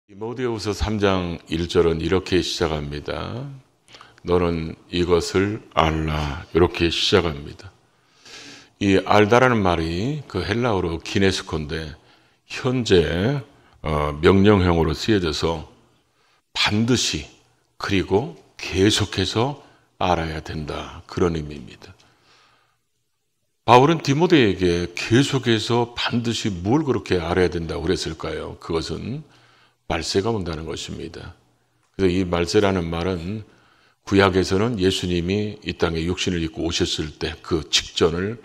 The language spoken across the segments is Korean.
디모데후서 3장 1절은 이렇게 시작합니다. 너는 이것을 알라. 이렇게 시작합니다. 이 알다라는 말이 그 헬라어로 기네스코인데 현재 명령형으로 쓰여져서 반드시 그리고 계속해서 알아야 된다. 그런 의미입니다. 바울은 디모데에게 계속해서 반드시 뭘 그렇게 알아야 된다고 그랬을까요? 그것은 말세가 온다는 것입니다. 그래서 이 말세라는 말은 구약에서는 예수님이 이 땅에 육신을 입고 오셨을 때 그 직전을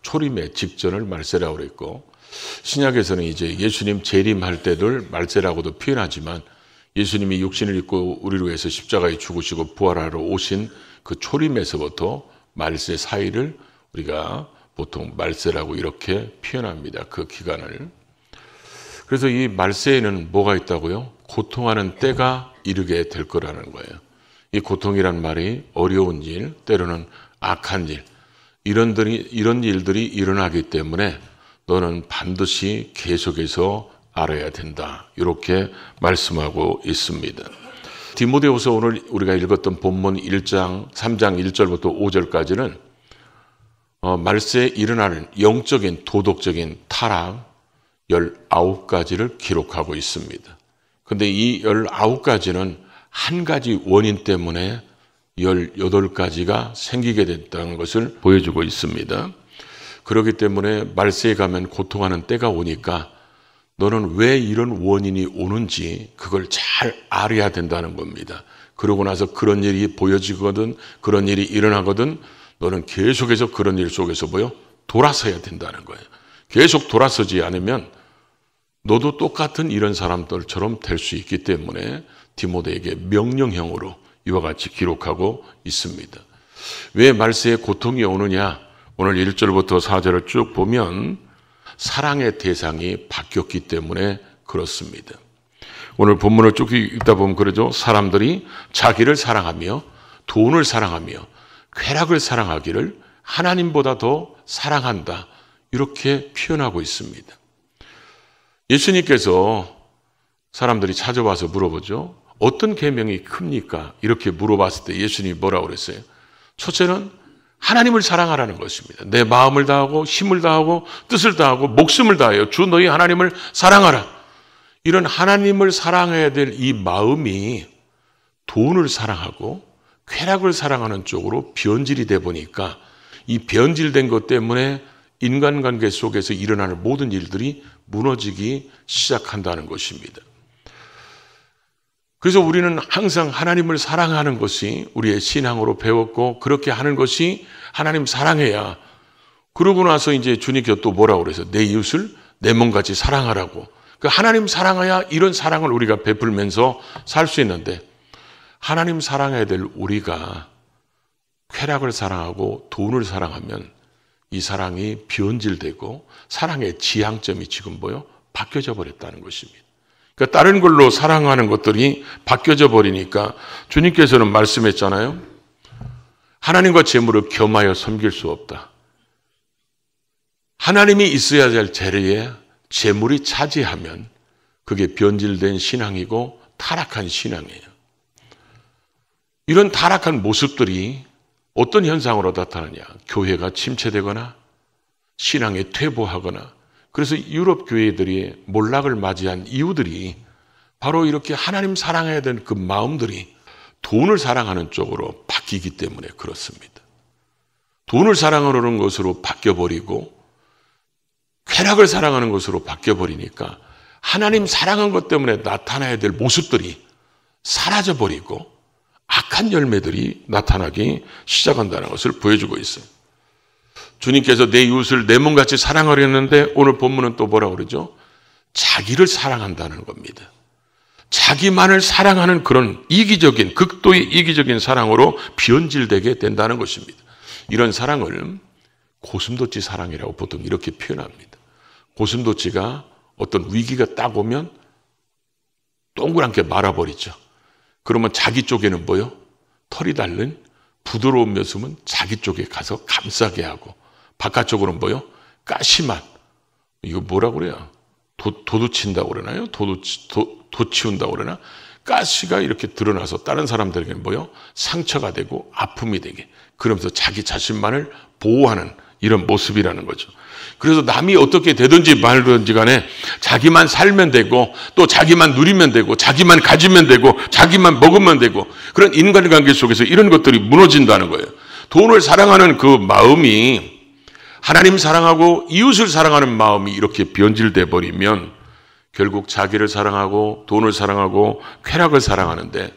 초림의 직전을 말세라고 그랬고, 신약에서는 이제 예수님 재림할 때를 말세라고도 표현하지만 예수님이 육신을 입고 우리를 위해서 십자가에 죽으시고 부활하러 오신 그 초림에서부터 말세 사이를 우리가 보통 말세라고 이렇게 표현합니다. 그 기간을. 그래서 이 말세에는 뭐가 있다고요? 고통하는 때가 이르게 될 거라는 거예요. 이 고통이란 말이 어려운 일, 때로는 악한 일, 이런 일들이 일어나기 때문에 너는 반드시 계속해서 알아야 된다. 이렇게 말씀하고 있습니다. 디모데후서 오늘 우리가 읽었던 본문 1장, 3장 1절부터 5절까지는 말세에 일어나는 영적인 도덕적인 타락 19가지를 기록하고 있습니다. 그런데 이 19가지는 한 가지 원인 때문에 18가지가 생기게 됐다는 것을 보여주고 있습니다. 그렇기 때문에 말세에 가면 고통하는 때가 오니까 너는 왜 이런 원인이 오는지 그걸 잘 알아야 된다는 겁니다. 그러고 나서 그런 일이 보여지거든, 그런 일이 일어나거든, 너는 계속해서 그런 일 속에서 돌아서야 된다는 거예요. 계속 돌아서지 않으면 너도 똑같은 이런 사람들처럼 될 수 있기 때문에 디모데에게 명령형으로 이와 같이 기록하고 있습니다. 왜 말세에 고통이 오느냐? 오늘 1절부터 4절을 쭉 보면 사랑의 대상이 바뀌었기 때문에 그렇습니다. 오늘 본문을 쭉 읽다 보면 그러죠. 사람들이 자기를 사랑하며 돈을 사랑하며 쾌락을 사랑하기를 하나님보다 더 사랑한다. 이렇게 표현하고 있습니다. 예수님께서 사람들이 찾아와서 물어보죠. 어떤 계명이 큽니까? 이렇게 물어봤을 때 예수님이 뭐라고 그랬어요? 첫째는 하나님을 사랑하라는 것입니다. 내 마음을 다하고 힘을 다하고 뜻을 다하고 목숨을 다하여 주 너희 하나님을 사랑하라. 이런 하나님을 사랑해야 될 이 마음이 돈을 사랑하고 쾌락을 사랑하는 쪽으로 변질이 돼 보니까 이 변질된 것 때문에 인간관계 속에서 일어나는 모든 일들이 무너지기 시작한다는 것입니다. 그래서 우리는 항상 하나님을 사랑하는 것이 우리의 신앙으로 배웠고 그렇게 하는 것이 하나님 사랑해야, 그러고 나서 이제 주님께서 또 뭐라고 그래서 내 이웃을 내 몸같이 사랑하라고. 그 하나님 사랑해야 이런 사랑을 우리가 베풀면서 살 수 있는데, 하나님 사랑해야 될 우리가 쾌락을 사랑하고 돈을 사랑하면 이 사랑이 변질되고 사랑의 지향점이 지금 바뀌어져 버렸다는 것입니다. 그러니까 다른 걸로 사랑하는 것들이 바뀌어져 버리니까 주님께서는 말씀했잖아요. 하나님과 재물을 겸하여 섬길 수 없다. 하나님이 있어야 될 자리에 재물이 차지하면 그게 변질된 신앙이고 타락한 신앙이에요. 이런 타락한 모습들이 어떤 현상으로 나타나냐? 교회가 침체되거나 신앙에 퇴보하거나, 그래서 유럽 교회들이 몰락을 맞이한 이유들이 바로 이렇게 하나님 사랑해야 되는 그 마음들이 돈을 사랑하는 쪽으로 바뀌기 때문에 그렇습니다. 돈을 사랑하는 것으로 바뀌어버리고 쾌락을 사랑하는 것으로 바뀌어버리니까 하나님 사랑한 것 때문에 나타나야 될 모습들이 사라져버리고 악한 열매들이 나타나기 시작한다는 것을 보여주고 있어요. 주님께서 내 이웃을 내 몸같이 사랑하려 했는데 오늘 본문은 또 뭐라고 그러죠? 자기를 사랑한다는 겁니다. 자기만을 사랑하는 그런 이기적인, 극도의 이기적인 사랑으로 변질되게 된다는 것입니다. 이런 사랑을 고슴도치 사랑이라고 보통 이렇게 표현합니다. 고슴도치가 어떤 위기가 딱 오면 동그랗게 말아버리죠. 그러면 자기 쪽에는 털이 달린 부드러운 모습은 자기 쪽에 가서 감싸게 하고, 바깥쪽으로는 까시만, 이거 뭐라고 그래요? 도두친다고 그러나요? 돋치운다고 그러나 가시가 이렇게 드러나서 다른 사람들에게는 뭐요? 상처가 되고 아픔이 되게, 그러면서 자기 자신만을 보호하는 이런 모습이라는 거죠. 그래서 남이 어떻게 되든지 말든지 간에 자기만 살면 되고, 또 자기만 누리면 되고, 자기만 가지면 되고, 자기만 먹으면 되고, 그런 인간관계 속에서 이런 것들이 무너진다는 거예요. 돈을 사랑하는 그 마음이, 하나님 사랑하고 이웃을 사랑하는 마음이 이렇게 변질돼 버리면 결국 자기를 사랑하고 돈을 사랑하고 쾌락을 사랑하는데,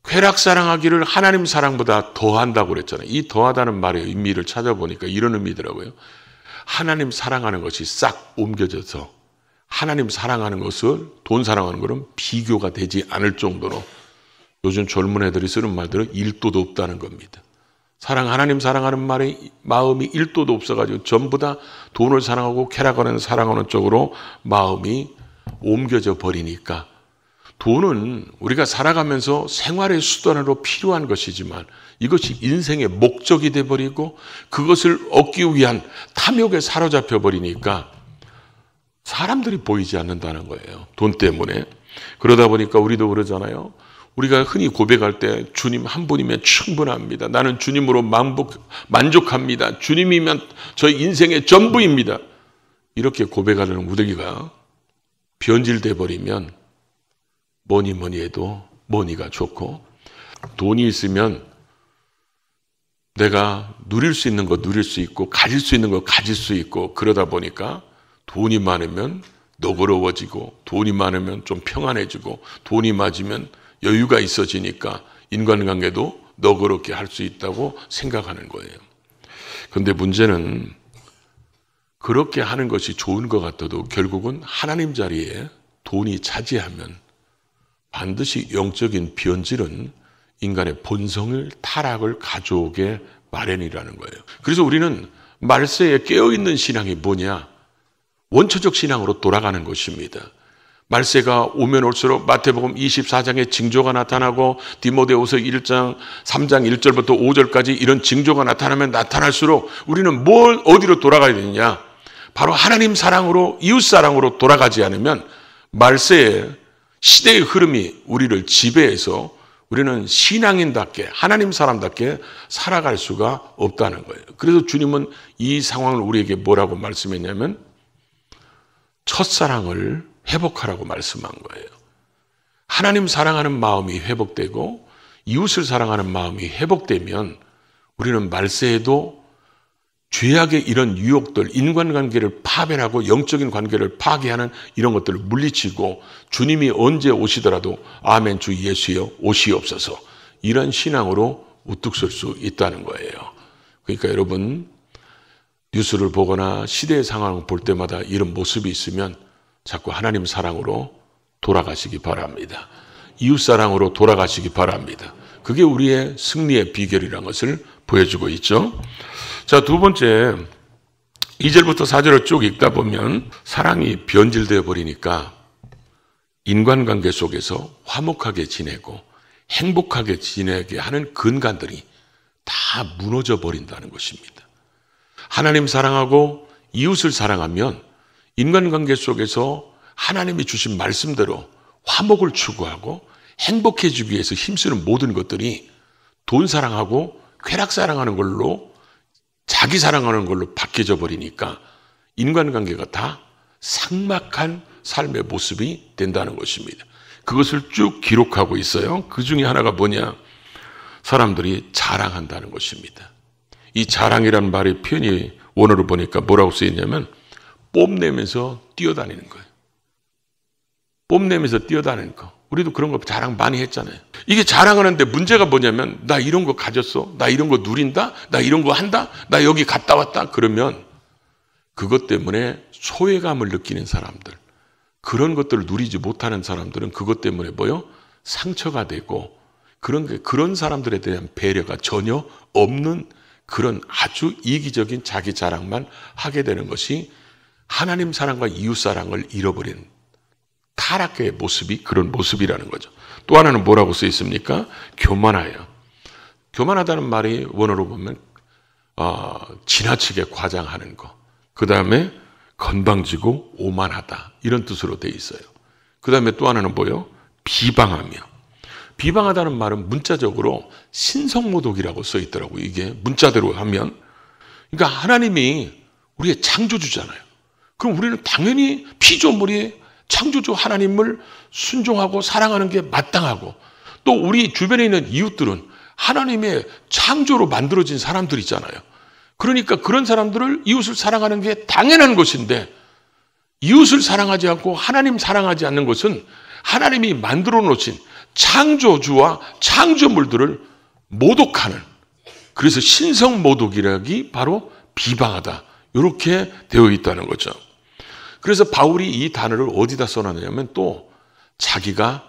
쾌락 사랑하기를 하나님 사랑보다 더한다고 그랬잖아요. 이 더하다는 말의 의미를 찾아보니까 이런 의미더라고요. 하나님 사랑하는 것이 싹 옮겨져서 하나님 사랑하는 것을 돈 사랑하는 것은 비교가 되지 않을 정도로, 요즘 젊은 애들이 쓰는 말들은 1도도 없다는 겁니다. 하나님 사랑하는 말에 마음이 1도도 없어가지고 전부 다 돈을 사랑하고 쾌락하는 사랑하는 쪽으로 마음이 옮겨져 버리니까, 돈은 우리가 살아가면서 생활의 수단으로 필요한 것이지만 이것이 인생의 목적이 돼버리고 그것을 얻기 위한 탐욕에 사로잡혀 버리니까 사람들이 보이지 않는다는 거예요. 돈 때문에. 그러다 보니까 우리도 그러잖아요. 우리가 흔히 고백할 때 주님 한 분이면 충분합니다. 나는 주님으로 만족합니다. 주님이면 저희 인생의 전부입니다. 이렇게 고백하는 우리가 변질돼 버리면 뭐니 해도 뭐니가 좋고, 돈이 있으면 내가 누릴 수 있는 거 누릴 수 있고 가질 수 있는 거 가질 수 있고, 그러다 보니까 돈이 많으면 너그러워지고, 돈이 많으면 좀 평안해지고, 돈이 맞으면 여유가 있어지니까 인간관계도 너그럽게 할 수 있다고 생각하는 거예요. 그런데 문제는 그렇게 하는 것이 좋은 것 같아도 결국은 하나님 자리에 돈이 차지하면 반드시 영적인 변질은 인간의 본성을, 타락을 가져오게 마련이라는 거예요. 그래서 우리는 말세에 깨어있는 신앙이 뭐냐? 원초적 신앙으로 돌아가는 것입니다. 말세가 오면 올수록 마태복음 24장에 징조가 나타나고 디모데후서 1장 3장 1절부터 5절까지 이런 징조가 나타나면 나타날수록 우리는 어디로 돌아가야 되느냐? 바로 하나님 사랑으로, 이웃 사랑으로 돌아가지 않으면 말세에 시대의 흐름이 우리를 지배해서 우리는 신앙인답게, 하나님 사람답게 살아갈 수가 없다는 거예요. 그래서 주님은 이 상황을 우리에게 뭐라고 말씀했냐면 첫사랑을 회복하라고 말씀한 거예요. 하나님 사랑하는 마음이 회복되고 이웃을 사랑하는 마음이 회복되면 우리는 말세에도 죄악의 이런 유혹들, 인간관계를 파멸하고 영적인 관계를 파괴하는 이런 것들을 물리치고, 주님이 언제 오시더라도 아멘 주 예수여 오시옵소서, 이런 신앙으로 우뚝 설 수 있다는 거예요. 그러니까 여러분, 뉴스를 보거나 시대의 상황을 볼 때마다 이런 모습이 있으면 자꾸 하나님 사랑으로 돌아가시기 바랍니다. 이웃 사랑으로 돌아가시기 바랍니다. 그게 우리의 승리의 비결이라는 것을 보여주고 있죠. 자, 두 번째, 2절부터 4절을 쭉 읽다 보면 사랑이 변질되어 버리니까 인간관계 속에서 화목하게 지내고 행복하게 지내게 하는 근간들이 다 무너져 버린다는 것입니다. 하나님 사랑하고 이웃을 사랑하면 인간관계 속에서 하나님이 주신 말씀대로 화목을 추구하고 행복해지기 위해서 힘쓰는 모든 것들이 돈 사랑하고 쾌락 사랑하는 걸로, 자기 사랑하는 걸로 바뀌어져 버리니까 인간관계가 다 삭막한 삶의 모습이 된다는 것입니다. 그것을 쭉 기록하고 있어요. 그 중에 하나가 뭐냐? 사람들이 자랑한다는 것입니다. 이 자랑이라는 말의 표현이 원어로 보니까 뭐라고 쓰였냐면 뽐내면서 뛰어다니는 거예요. 뽐내면서 뛰어다니는 거. 우리도 그런 거 자랑 많이 했잖아요. 이게 자랑하는데 문제가 뭐냐면, 나 이런 거 가졌어, 나 이런 거 누린다, 나 이런 거 한다, 나 여기 갔다 왔다, 그러면 그것 때문에 소외감을 느끼는 사람들, 그런 것들을 누리지 못하는 사람들은 그것 때문에 뭐요? 상처가 되고, 그런 사람들에 대한 배려가 전혀 없는 그런 아주 이기적인 자기 자랑만 하게 되는 것이 하나님 사랑과 이웃 사랑을 잃어버린 타락의 모습이 그런 모습이라는 거죠. 또 하나는 뭐라고 써 있습니까? 교만하여. 교만하다는 말이 원어로 보면 지나치게 과장하는 거. 그 다음에 건방지고 오만하다, 이런 뜻으로 돼 있어요. 그 다음에 또 하나는 뭐예요? 비방하며. 비방하다는 말은 문자적으로 신성모독이라고 써 있더라고요. 이게 문자대로 하면. 그러니까 하나님이 우리의 창조주잖아요. 그럼 우리는 당연히 피조물이 창조주 하나님을 순종하고 사랑하는 게 마땅하고, 또 우리 주변에 있는 이웃들은 하나님의 창조로 만들어진 사람들이잖아요. 그러니까 그런 사람들을 이웃을 사랑하는 게 당연한 것인데, 이웃을 사랑하지 않고 하나님 사랑하지 않는 것은 하나님이 만들어 놓으신 창조주와 창조물들을 모독하는, 그래서 신성모독이라기 바로 비방하다, 이렇게 되어 있다는 거죠. 그래서 바울이 이 단어를 어디다 써놨냐면, 또 자기가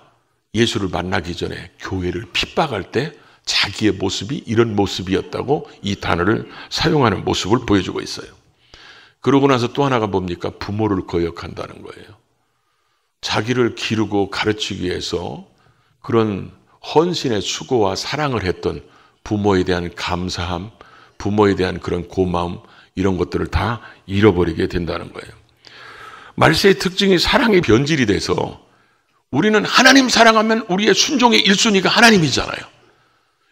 예수를 만나기 전에 교회를 핍박할 때 자기의 모습이 이런 모습이었다고 이 단어를 사용하는 모습을 보여주고 있어요. 그러고 나서 또 하나가 뭡니까? 부모를 거역한다는 거예요. 자기를 기르고 가르치기 위해서 그런 헌신의 수고와 사랑을 했던 부모에 대한 감사함, 부모에 대한 그런 고마움, 이런 것들을 다 잃어버리게 된다는 거예요. 말세의 특징이 사랑의 변질이 돼서, 우리는 하나님 사랑하면 우리의 순종의 1순위가 하나님이잖아요.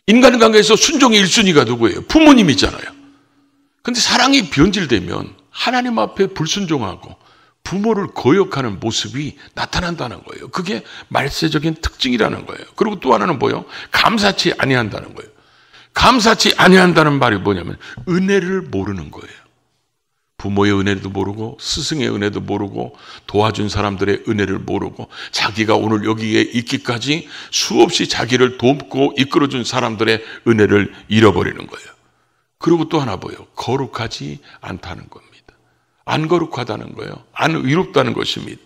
인간관계에서 순종의 1순위가 누구예요? 부모님이잖아요. 근데 사랑이 변질되면 하나님 앞에 불순종하고 부모를 거역하는 모습이 나타난다는 거예요. 그게 말세적인 특징이라는 거예요. 그리고 또 하나는 뭐예요? 감사치 아니한다는 거예요. 감사치 아니한다는 말이 뭐냐면 은혜를 모르는 거예요. 부모의 은혜도 모르고 스승의 은혜도 모르고 도와준 사람들의 은혜를 모르고 자기가 오늘 여기에 있기까지 수없이 자기를 돕고 이끌어준 사람들의 은혜를 잃어버리는 거예요. 그리고 또 하나 뭐예요? 거룩하지 않다는 겁니다. 안 거룩하다는 거예요. 안 의롭다는 것입니다.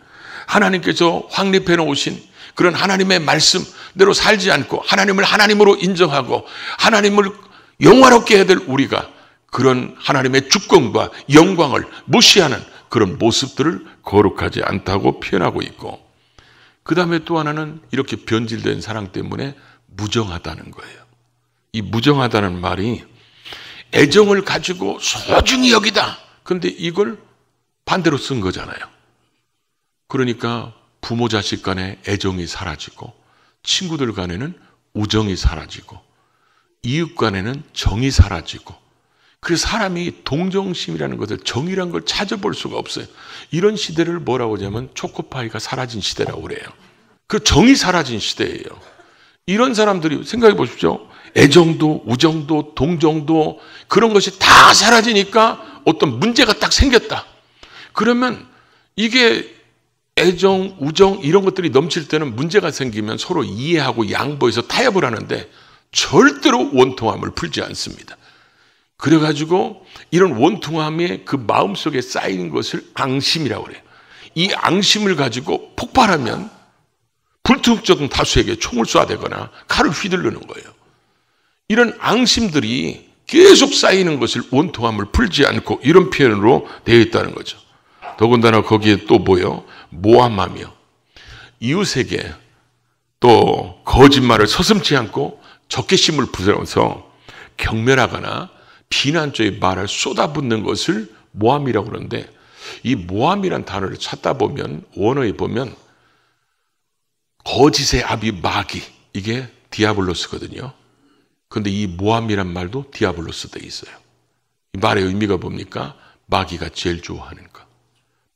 하나님께서 확립해 놓으신 그런 하나님의 말씀대로 살지 않고 하나님을 하나님으로 인정하고 하나님을 영화롭게 해야 될 우리가 그런 하나님의 주권과 영광을 무시하는 그런 모습들을 거룩하지 않다고 표현하고 있고, 그 다음에 또 하나는 이렇게 변질된 사랑 때문에 무정하다는 거예요. 이 무정하다는 말이 애정을 가지고 소중히 여기다. 근데 이걸 반대로 쓴 거잖아요. 그러니까 부모 자식 간에 애정이 사라지고, 친구들 간에는 우정이 사라지고, 이웃 간에는 정이 사라지고, 그래서 사람이 동정심이라는 것을, 정의란 걸 찾아볼 수가 없어요. 이런 시대를 뭐라고 하냐면 초코파이가 사라진 시대라고 그래요. 그 정이 사라진 시대예요. 이런 사람들이 생각해 보십시오. 애정도 우정도 동정도 그런 것이 다 사라지니까 어떤 문제가 딱 생겼다. 그러면 이게 애정, 우정 이런 것들이 넘칠 때는 문제가 생기면 서로 이해하고 양보해서 타협을 하는데 절대로 원통함을 풀지 않습니다. 그래가지고 이런 원통함의 그 마음속에 쌓이는 것을 앙심이라고 그래요. 이 앙심을 가지고 폭발하면 불특정 다수에게 총을 쏴대거나 칼을 휘두르는 거예요. 이런 앙심들이 계속 쌓이는 것을 원통함을 풀지 않고 이런 표현으로 되어 있다는 거죠. 더군다나 거기에 또 뭐요? 모함하며 이웃에게 또 거짓말을 서슴지 않고 적개심을 부려서 경멸하거나 비난적인 말을 쏟아붓는 것을 모함이라고 그러는데, 이 모함이란 단어를 찾다 보면 원어에 보면 거짓의 아비 마귀, 이게 디아블로스거든요. 그런데 이 모함이란 말도 디아블로스 돼 있어요. 이 말의 의미가 뭡니까? 마귀가 제일 좋아하는 거,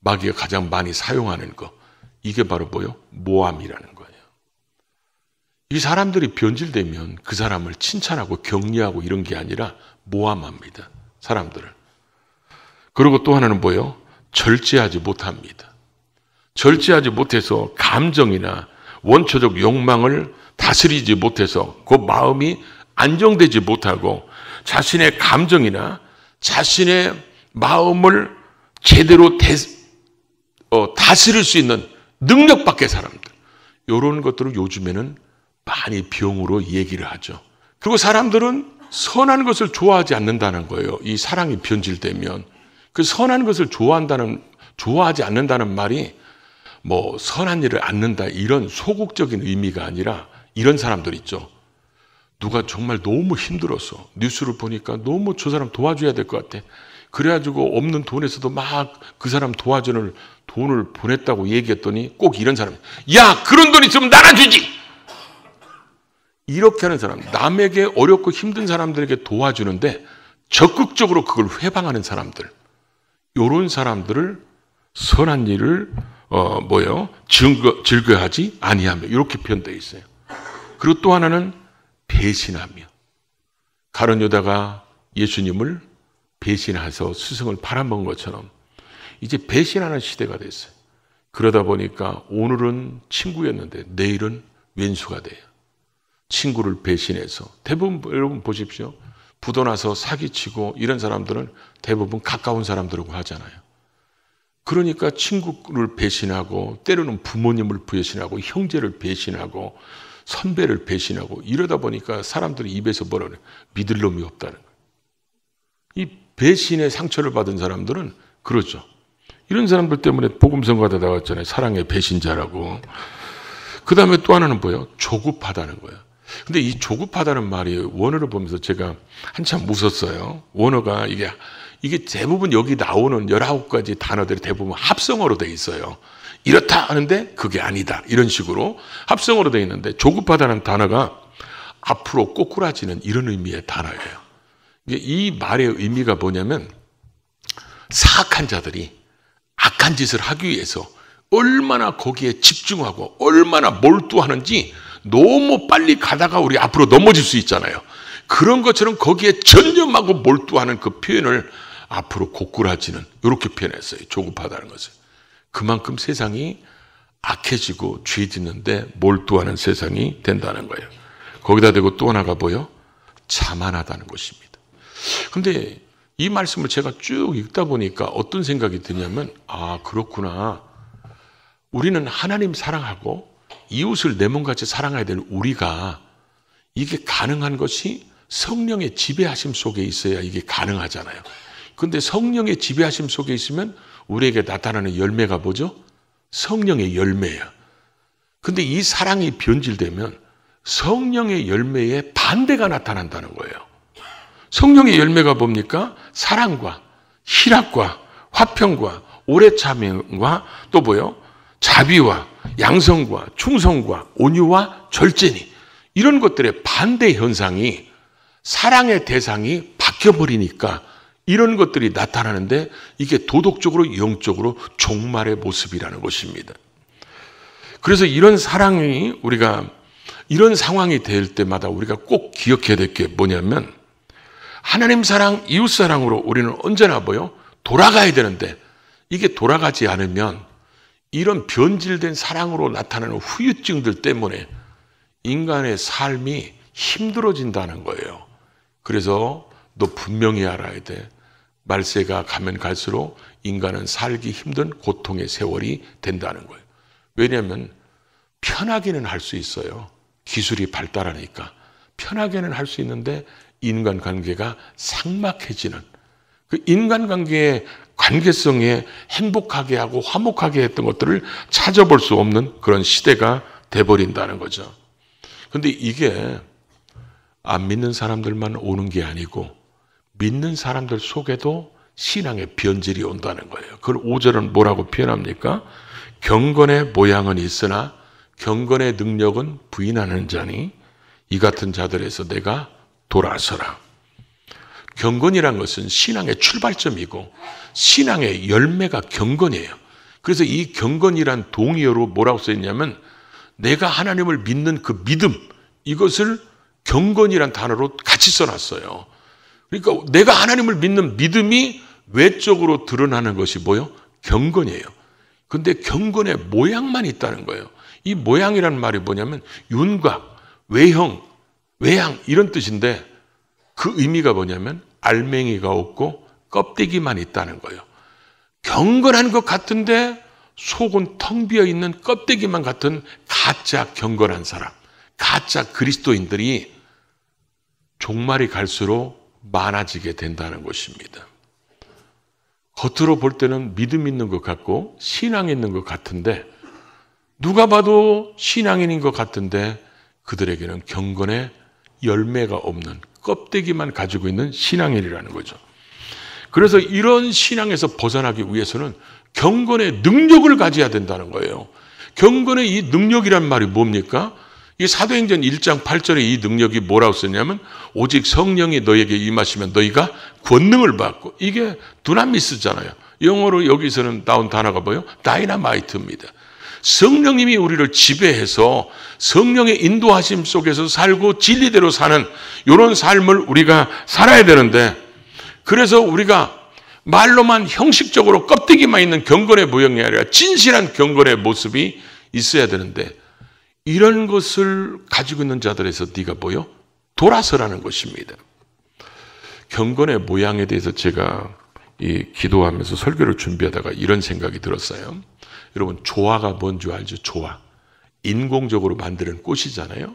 마귀가 가장 많이 사용하는 거, 이게 바로 뭐요? 모함이라는 거예요. 이 사람들이 변질되면 그 사람을 칭찬하고 격려하고 이런 게 아니라 모함합니다. 사람들을. 그리고 또 하나는 뭐예요? 절제하지 못합니다. 절제하지 못해서 감정이나 원초적 욕망을 다스리지 못해서 그 마음이 안정되지 못하고 자신의 감정이나 자신의 마음을 제대로 다스릴 수 있는 능력 밖의 사람들, 이런 것들을 요즘에는 많이 병으로 얘기를 하죠. 그리고 사람들은 선한 것을 좋아하지 않는다는 거예요. 이 사랑이 변질되면. 그 선한 것을 좋아하지 않는다는 말이 뭐 선한 일을 않는다 이런 소극적인 의미가 아니라, 이런 사람들 있죠. 누가 정말 너무 힘들어서 뉴스를 보니까 너무 저 사람 도와줘야 될 것 같아. 그래가지고 없는 돈에서도 막 그 사람 도와주는 돈을 보냈다고 얘기했더니 꼭 이런 사람, 야, 그런 돈 있으면 나눠 주지! 이렇게 하는 사람, 남에게 어렵고 힘든 사람들에게 도와주는데 적극적으로 그걸 회방하는 사람들, 이런 사람들을 선한 일을 즐거워하지 아니하며, 이렇게 표현되어 있어요. 그리고 또 하나는 배신하며, 가룟 유다가 예수님을 배신해서 스승을 팔아먹은 것처럼 이제 배신하는 시대가 됐어요. 그러다 보니까 오늘은 친구였는데 내일은 왼수가 돼요. 친구를 배신해서. 대부분 여러분 보십시오. 부도나서 사기치고 이런 사람들은 대부분 가까운 사람들이라고 하잖아요. 그러니까 친구를 배신하고, 때로는 부모님을 배신하고, 형제를 배신하고, 선배를 배신하고, 이러다 보니까 사람들이 입에서 뭐라 그래요? 믿을 놈이 없다는 거예요. 이 배신의 상처를 받은 사람들은 그러죠. 이런 사람들 때문에 복음 선거가 나왔잖아요. 사랑의 배신자라고. 그 다음에 또 하나는 뭐예요? 조급하다는 거예요. 근데 이 조급하다는 말이 원어를 보면서 제가 한참 웃었어요. 원어가 이게 대부분 여기 나오는 19가지 단어들이 대부분 합성어로 돼 있어요. 이렇다 하는데 그게 아니다, 이런 식으로 합성어로 돼 있는데, 조급하다는 단어가 앞으로 꼬꾸라지는 이런 의미의 단어예요. 이 말의 의미가 뭐냐면, 사악한 자들이 악한 짓을 하기 위해서 얼마나 거기에 집중하고 얼마나 몰두하는지 너무 빨리 가다가 우리 앞으로 넘어질 수 있잖아요. 그런 것처럼 거기에 전념하고 몰두하는 그 표현을 앞으로 고꾸라지는, 이렇게 표현했어요. 조급하다는 것을. 그만큼 세상이 악해지고 죄 짓는데 몰두하는 세상이 된다는 거예요. 거기다 대고 또 하나가 뭐예요? 자만하다는 것입니다. 근데 이 말씀을 제가 쭉 읽다 보니까 어떤 생각이 드냐면, 아, 그렇구나. 우리는 하나님 사랑하고 이웃을 내 몸같이 사랑해야 될 우리가, 이게 가능한 것이 성령의 지배하심 속에 있어야 이게 가능하잖아요. 근데 성령의 지배하심 속에 있으면 우리에게 나타나는 열매가 뭐죠? 성령의 열매예요. 근데 이 사랑이 변질되면 성령의 열매에 반대가 나타난다는 거예요. 성령의 열매가 뭡니까? 사랑과 희락과 화평과 오래 참음과 또 뭐요? 자비와 양성과 충성과 온유와 절제니, 이런 것들의 반대 현상이, 사랑의 대상이 바뀌어버리니까 이런 것들이 나타나는데, 이게 도덕적으로 영적으로 종말의 모습이라는 것입니다. 그래서 이런 사랑이, 우리가 이런 상황이 될 때마다 우리가 꼭 기억해야 될 게 뭐냐면, 하나님 사랑, 이웃 사랑으로 우리는 언제나 뭐요? 돌아가야 되는데, 이게 돌아가지 않으면 이런 변질된 사랑으로 나타나는 후유증들 때문에 인간의 삶이 힘들어진다는 거예요. 그래서 너 분명히 알아야 돼. 말세가 가면 갈수록 인간은 살기 힘든 고통의 세월이 된다는 거예요. 왜냐하면 편하게는 할 수 있어요. 기술이 발달하니까 편하게는 할 수 있는데, 인간관계가 삭막해지는, 그 인간관계의 관계성에 행복하게 하고 화목하게 했던 것들을 찾아볼 수 없는 그런 시대가 돼버린다는 거죠. 근데 이게 안 믿는 사람들만 오는 게 아니고 믿는 사람들 속에도 신앙의 변질이 온다는 거예요. 그걸 5절은 뭐라고 표현합니까? 경건의 모양은 있으나 경건의 능력은 부인하는 자니 이 같은 자들에서 내가 돌아서라. 경건이란 것은 신앙의 출발점이고 신앙의 열매가 경건이에요. 그래서 이 경건이란 동의어로 뭐라고 써있냐면, 내가 하나님을 믿는 그 믿음, 이것을 경건이란 단어로 같이 써놨어요. 그러니까 내가 하나님을 믿는 믿음이 외적으로 드러나는 것이 뭐예요? 경건이에요. 근데 경건의 모양만 있다는 거예요. 이 모양이라는 말이 뭐냐면 윤곽, 외형, 외양 이런 뜻인데, 그 의미가 뭐냐면 알맹이가 없고 껍데기만 있다는 거예요. 경건한 것 같은데 속은 텅 비어 있는 껍데기만 같은 가짜 경건한 사람, 가짜 그리스도인들이 종말이 갈수록 많아지게 된다는 것입니다. 겉으로 볼 때는 믿음 있는 것 같고 신앙 있는 것 같은데, 누가 봐도 신앙인인 것 같은데 그들에게는 경건의 열매가 없는 껍데기만 가지고 있는 신앙인이라는 거죠. 그래서 이런 신앙에서 벗어나기 위해서는 경건의 능력을 가져야 된다는 거예요. 경건의 이 능력이란 말이 뭡니까? 이 사도행전 1장 8절에 이 능력이 뭐라고 썼냐면 오직 성령이 너에게 임하시면 너희가 권능을 받고, 이게 두나미스잖아요. 영어로 여기서는 나온 단어가 뭐예요? 다이나마이트입니다. 성령님이 우리를 지배해서 성령의 인도하심 속에서 살고 진리대로 사는 이런 삶을 우리가 살아야 되는데, 그래서 우리가 말로만 형식적으로 껍데기만 있는 경건의 모형이 아니라 진실한 경건의 모습이 있어야 되는데, 이런 것을 가지고 있는 자들에서 네가 뭐요? 돌아서라는 것입니다. 경건의 모양에 대해서 제가 기도하면서 설교를 준비하다가 이런 생각이 들었어요. 여러분, 조화가 뭔지 알죠? 조화. 인공적으로 만드는 꽃이잖아요.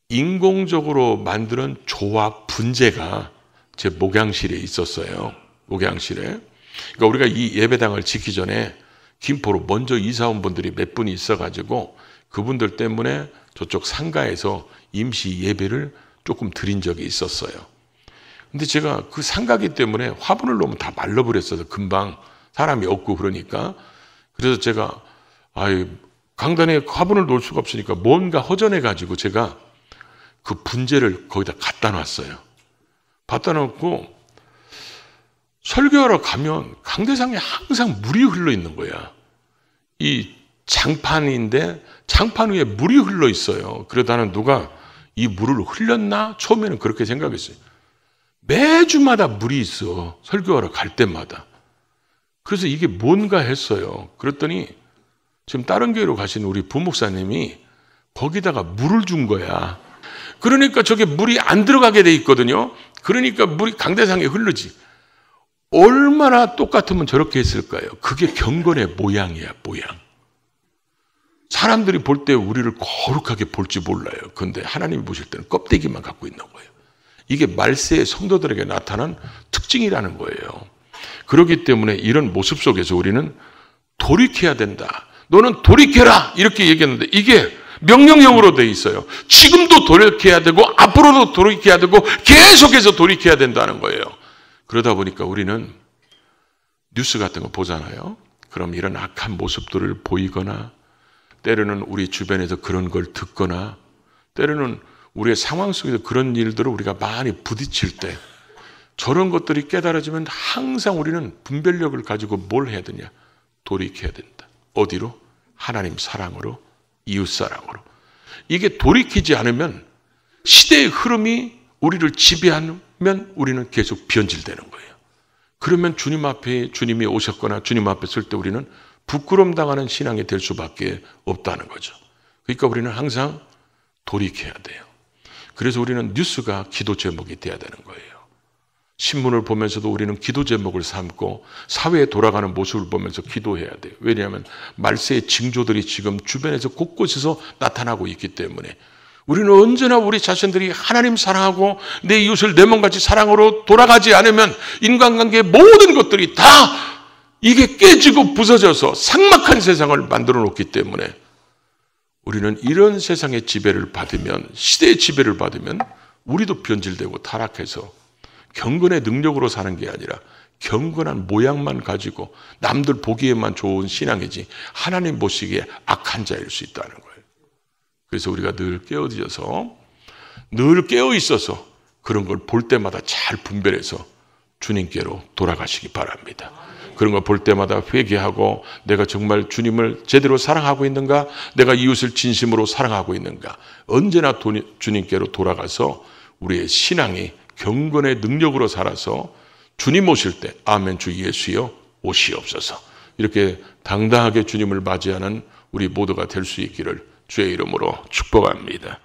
인공적으로 만드는 조화 분재가 제 목양실에 있었어요. 목양실에. 그러니까 우리가 이 예배당을 짓기 전에 김포로 먼저 이사 온 분들이 몇 분이 있어가지고 그분들 때문에 저쪽 상가에서 임시 예배를 조금 드린 적이 있었어요. 근데 제가 그 상가기 때문에 화분을 놓으면 다 말라버렸어요. 금방 사람이 없고 그러니까. 그래서 제가 강단에 화분을 놓을 수가 없으니까 뭔가 허전해가지고 제가 그 분재를 거기다 갖다 놨어요. 갖다 놓고 설교하러 가면 강대상에 항상 물이 흘러 있는 거야. 이 장판인데 장판 위에 물이 흘러 있어요. 그러다는 누가 이 물을 흘렸나? 처음에는 그렇게 생각했어요. 매주마다 물이 있어. 설교하러 갈 때마다. 그래서 이게 뭔가 했어요. 그랬더니 지금 다른 교회로 가신 우리 부목사님이 거기다가 물을 준 거야. 그러니까 저게 물이 안 들어가게 돼 있거든요. 그러니까 물이 강대상에 흐르지. 얼마나 똑같으면 저렇게 했을까요? 그게 경건의 모양이야, 모양. 사람들이 볼 때 우리를 거룩하게 볼지 몰라요. 그런데 하나님이 보실 때는 껍데기만 갖고 있는 거예요. 이게 말세의 성도들에게 나타난 특징이라는 거예요. 그렇기 때문에 이런 모습 속에서 우리는 돌이켜야 된다. 너는 돌이켜라! 이렇게 얘기했는데 이게 명령형으로 돼 있어요. 지금도 돌이켜야 되고 앞으로도 돌이켜야 되고 계속해서 돌이켜야 된다는 거예요. 그러다 보니까 우리는 뉴스 같은 거 보잖아요. 그럼 이런 악한 모습들을 보이거나 때로는 우리 주변에서 그런 걸 듣거나 때로는 우리의 상황 속에서 그런 일들을 우리가 많이 부딪힐 때 저런 것들이 깨달아지면 항상 우리는 분별력을 가지고 뭘 해야 되냐? 돌이켜야 된다. 어디로? 하나님 사랑으로, 이웃 사랑으로. 이게 돌이키지 않으면 시대의 흐름이 우리를 지배하면 우리는 계속 변질되는 거예요. 그러면 주님 앞에 주님이 오셨거나 주님 앞에 설 때 우리는 부끄럼 당하는 신앙이 될 수밖에 없다는 거죠. 그러니까 우리는 항상 돌이켜야 돼요. 그래서 우리는 뉴스가 기도 제목이 돼야 되는 거예요. 신문을 보면서도 우리는 기도 제목을 삼고 사회에 돌아가는 모습을 보면서 기도해야 돼요. 왜냐하면 말세의 징조들이 지금 주변에서 곳곳에서 나타나고 있기 때문에 우리는 언제나 우리 자신들이 하나님 사랑하고 내 이웃을 내 몸같이 사랑으로 돌아가지 않으면 인간관계의 모든 것들이 다 이게 깨지고 부서져서 삭막한 세상을 만들어 놓기 때문에 우리는 이런 세상의 지배를 받으면, 시대의 지배를 받으면 우리도 변질되고 타락해서 경건의 능력으로 사는 게 아니라 경건한 모양만 가지고 남들 보기에만 좋은 신앙이지 하나님 보시기에 악한 자일 수 있다는 거예요. 그래서 우리가 늘 깨어 있어서 그런 걸 볼 때마다 잘 분별해서 주님께로 돌아가시기 바랍니다. 그런 거 볼 때마다 회개하고 내가 정말 주님을 제대로 사랑하고 있는가? 내가 이웃을 진심으로 사랑하고 있는가? 언제나 주님께로 돌아가서 우리의 신앙이 경건의 능력으로 살아서 주님 오실 때 아멘 주 예수여 오시옵소서 이렇게 당당하게 주님을 맞이하는 우리 모두가 될 수 있기를 주의 이름으로 축복합니다.